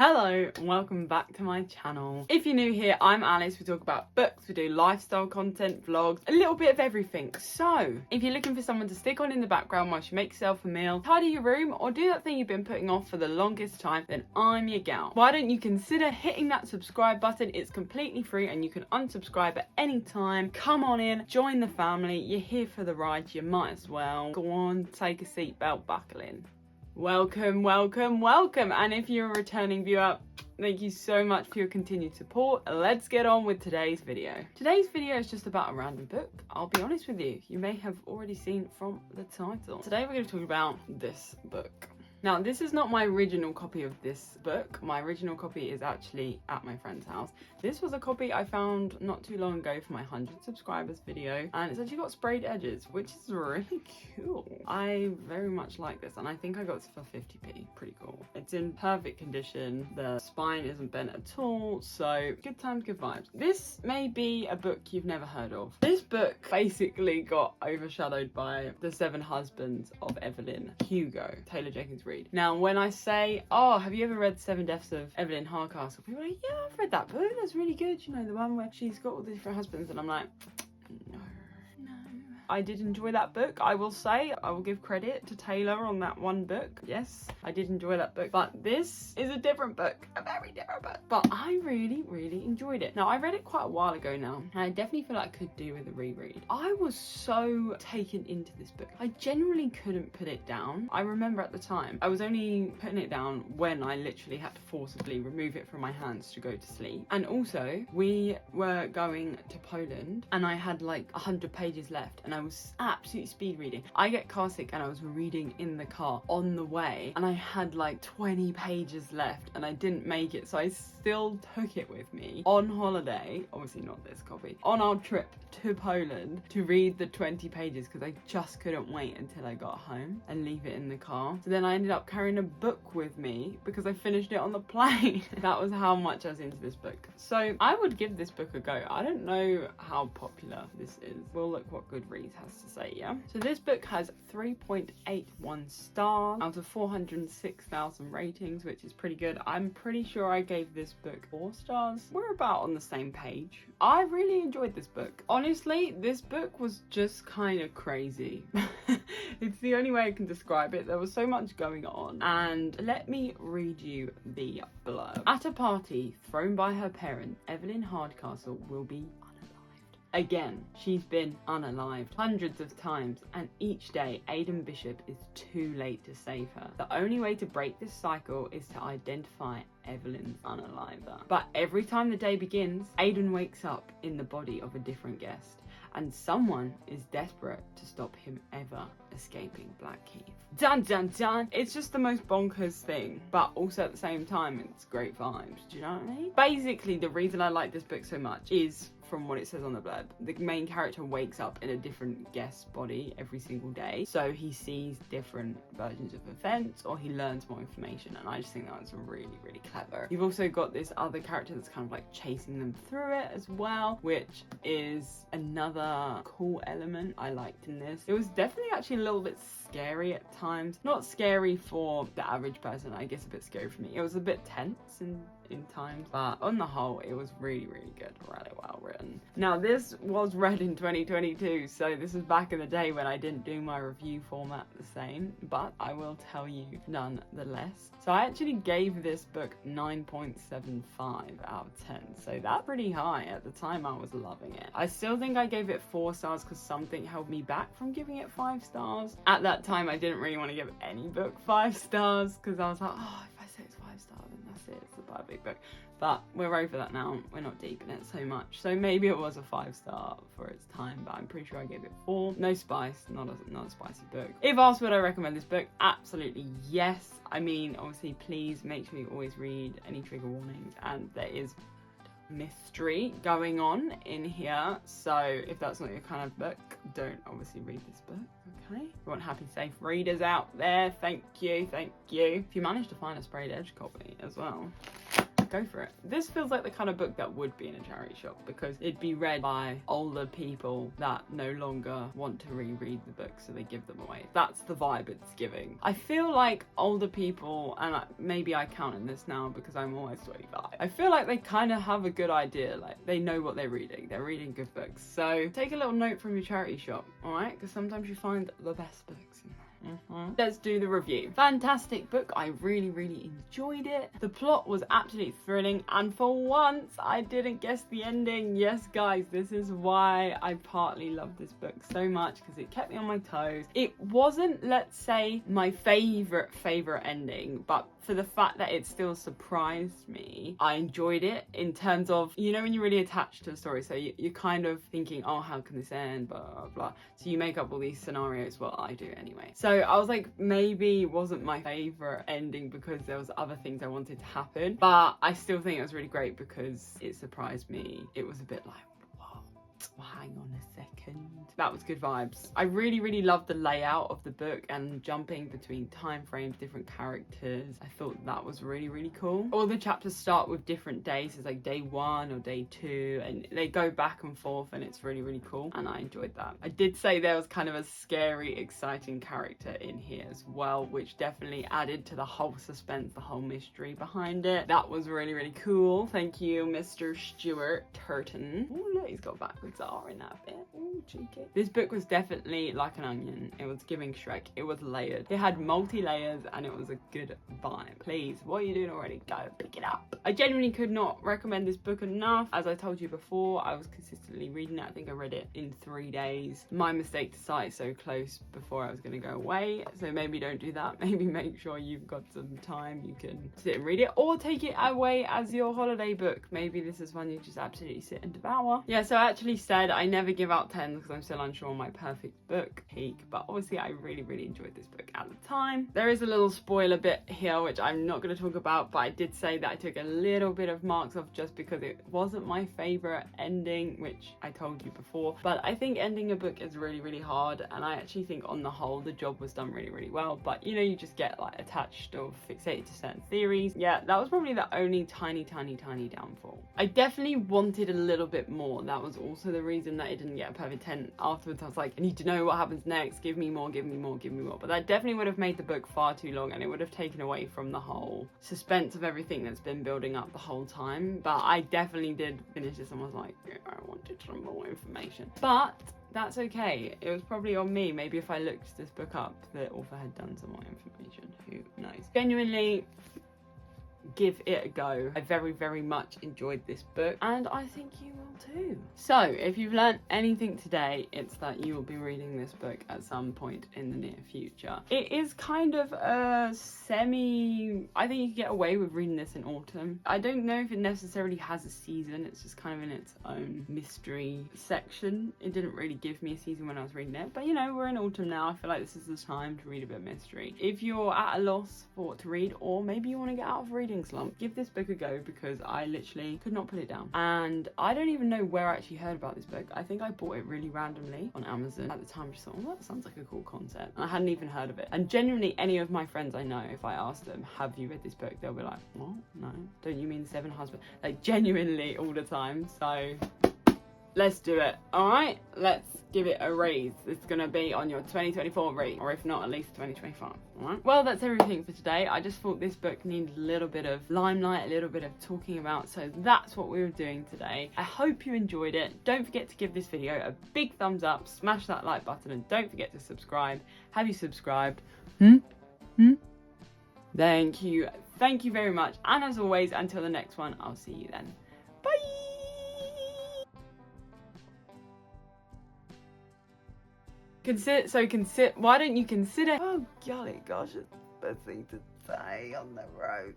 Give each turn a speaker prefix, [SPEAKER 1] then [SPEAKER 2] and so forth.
[SPEAKER 1] Hello and welcome back to my channel. If you're new here, I'm Alice. We talk about books, we do lifestyle content, vlogs, a little bit of everything. So if you're looking for someone to stick on in the background whilst you make yourself a meal, tidy your room, or do that thing you've been putting off for the longest time, then I'm your gal. Why don't you consider hitting that subscribe button? It's completely free and you can unsubscribe at any time. Come on in, join the family. You're here for the ride, you might as well. Go on, take a seatbelt, buckle in. Welcome, welcome, welcome. And if you're a returning viewer, thank you so much for your continued support. Let's get on with today's video. Today's video is just about a random book. I'll be honest with you, you may have already seen from the title. Today we're going to talk about this book. Now, this is not my original copy of this book. My original copy is actually at my friend's house. This was a copy I found not too long ago for my 100 subscribers video, and it's actually got sprayed edges, which is really cool. I very much like this, and I think I got this for 50p. Pretty cool. It's in perfect condition. The spine isn't bent at all, so good times, good vibes. This may be a book you've never heard of. This book basically got overshadowed by The Seven Husbands of Evelyn, Hugo, Taylor Jenkins Reid. Now, when I say, oh, have you ever read Seven Deaths of Evelyn Hardcastle? People are like, yeah, I've read that book. That's really good. You know, the one where she's got all the different husbands. And I'm like, no. I did enjoy that book, I will say. I will give credit to Taylor on that one book. Yes, I did enjoy that book. But this is a different book, a very different book. But I really, really enjoyed it. Now, I read it quite a while ago now, and I definitely feel like I could do with a reread. I was so taken into this book. I genuinely couldn't put it down. I remember at the time, I was only putting it down when I literally had to forcibly remove it from my hands to go to sleep. And also, we were going to Poland, and I had like 100 pages left, and I was absolutely speed reading. I get car sick and I was reading in the car on the way, and I had like 20 pages left and I didn't make it, so I still took it with me on holiday, obviously not this copy, on our trip to Poland to read the 20 pages because I just couldn't wait until I got home and leave it in the car. So then I ended up carrying a book with me because I finished it on the plane. That was how much I was into this book. So I would give this book a go. I don't know how popular this is. We'll look what Goodreads has to say, yeah? So this book has 3.81 stars out of 406,000 ratings, which is pretty good. I'm pretty sure I gave this book 4 stars. We're about on the same page. I really enjoyed this book. Honestly, this book was just kind of crazy. It's the only way I can describe it. There was so much going on. And let me read you the blurb. At a party thrown by her parents, Evelyn Hardcastle will be again. She's been unalived hundreds of times, and each day Aidan Bishop is too late to save her. The only way to break this cycle is to identify Evelyn's unaliver. But every time the day begins, Aidan wakes up in the body of a different guest, and someone is desperate to stop him ever escaping Blackheath. Dun dun dun! It's just the most bonkers thing, but also at the same time it's great vibes. Do you know what I mean? Basically, the reason I like this book so much is from what it says on the blurb. The main character wakes up in a different guest's body every single day, so he sees different versions of events or he learns more information, and I just think that was really, really clever. You've also got this other character that's kind of like chasing them through it as well, which is another cool element I liked in this. It was definitely actually a little bit scary at times. Not scary for the average person, I guess a bit scary for me. It was a bit tense in times, but on the whole it was really, really good, really well written. Now, this was read in 2022, so this was back in the day when I didn't do my review format the same, but I will tell you nonetheless. So I actually gave this book 9.75 out of 10, so that's pretty high. At the time I was loving it. I still think I gave it 4 stars because something held me back from giving it 5 stars. At that time I didn't really want to give any book 5 stars because I was like, oh, if I say it's 5 stars then that's it, it's a big book. But we're over that now, we're not deep in it so much, so maybe it was a 5 star for its time, but I'm pretty sure I gave it 4. No spice, not a spicy book. If asked would I recommend this book, absolutely yes. I mean, obviously please make sure you always read any trigger warnings, and there is mystery going on in here, so if that's not your kind of book, don't obviously read this book. Okay, we want happy, safe readers out there. Thank you, thank you. If you manage to find a sprayed edge copy as well, go for it. This feels like the kind of book that would be in a charity shop because it'd be read by older people that no longer want to reread the book, so they give them away. That's the vibe it's giving. I feel like older people, and maybe I count in this now because I'm almost 25, I feel like they kind of have a good idea, like they know what they're reading. They're reading good books. So take a little note from your charity shop, all right? Because sometimes you find the best books in there. Let's do the review. Fantastic book. I really enjoyed it. The plot was absolutely thrilling, and for once I didn't guess the ending. Yes guys, this is why I partly love this book so much, because it kept me on my toes. It wasn't, let's say, my favorite ending, but for the fact that it still surprised me, I enjoyed it in terms of, you know, when you're really attached to the story, so you're kind of thinking, oh, how can this end, blah blah blah, so you make up all these scenarios. Well, I do anyway. So I was like, maybe it wasn't my favorite ending because there was other things I wanted to happen, but I still think it was really great because it surprised me. It was a bit like, well, hang on a second. That was good vibes. I really loved the layout of the book and jumping between time frames, different characters. I thought that was really cool. All the chapters start with different days. It's like day 1 or day 2, and they go back and forth, and it's really cool, and I enjoyed that. I did say there was kind of a scary, exciting character in here as well, which definitely added to the whole suspense, the whole mystery behind it. That was really cool. Thank you, Mr. Stuart Turton. Oh look, he's got backwards R in that bit. Ooh, cheeky. This book was definitely like an onion. It was giving Shrek. It was layered. It had multi-layers and it was a good vibe. Please, what are you doing already? Go pick it up. I genuinely could not recommend this book enough. As I told you before, I was consistently reading it. I think I read it in 3 days. My mistake to start it so close before I was going to go away. So maybe don't do that. Maybe make sure you've got some time you can sit and read it, or take it away as your holiday book. Maybe this is one you just absolutely sit and devour. Yeah, so I actually said I never give out 10s because I'm still unsure on my perfect book peak, but obviously I really enjoyed this book at the time. There is a little spoiler bit here which I'm not going to talk about, but I did say that I took a little bit of marks off just because it wasn't my favorite ending, which I told you before. But I think ending a book is really hard, and I actually think on the whole the job was done really well. But you know, you just get like attached or fixated to certain theories. Yeah, that was probably the only tiny downfall. I definitely wanted a little bit more. That was also the reason that it didn't get a perfect 10. Afterwards I was like, I need to know what happens next. Give me more. But that definitely would have made the book far too long, and it would have taken away from the whole suspense of everything that's been building up the whole time. But I definitely did finish this and was like, yeah, I wanted some more information. But that's okay. It was probably on me. Maybe if I looked this book up, the author had done some more information. Who knows? Genuinely, give it a go. I very much enjoyed this book, and I think you will too. So if you've learned anything today, it's that you will be reading this book at some point in the near future. It is kind of a I think you can get away with reading this in autumn. I don't know if it necessarily has a season. It's just kind of in its own mystery section. It didn't really give me a season when I was reading it, but you know, we're in autumn now. I feel like this is the time to read a bit of mystery. If you're at a loss for what to read, or maybe you want to get out of reading slump, give this book a go, because I literally could not put it down. And I don't even know where I actually heard about this book. I think I bought it really randomly on Amazon at the time. I just thought, oh, that sounds like a cool concept, and I hadn't even heard of it. And genuinely, any of my friends I know, if I ask them, have you read this book, they'll be like, what? No. Don't you mean Seven Husbands? Like, genuinely all the time. So let's do it. All right, let's give it a raise. It's gonna be on your 2024 rate, or if not, at least 2025. All right, well, that's everything for today. I just thought this book needed a little bit of limelight, a little bit of talking about, so that's what we were doing today. I hope you enjoyed it. Don't forget to give this video a big thumbs up, smash that like button, and don't forget to subscribe. Have you subscribed? Thank you very much, and as always, until the next one, I'll see you then. Bye. Why don't you consider, oh golly gosh, it's the best thing to say on the road.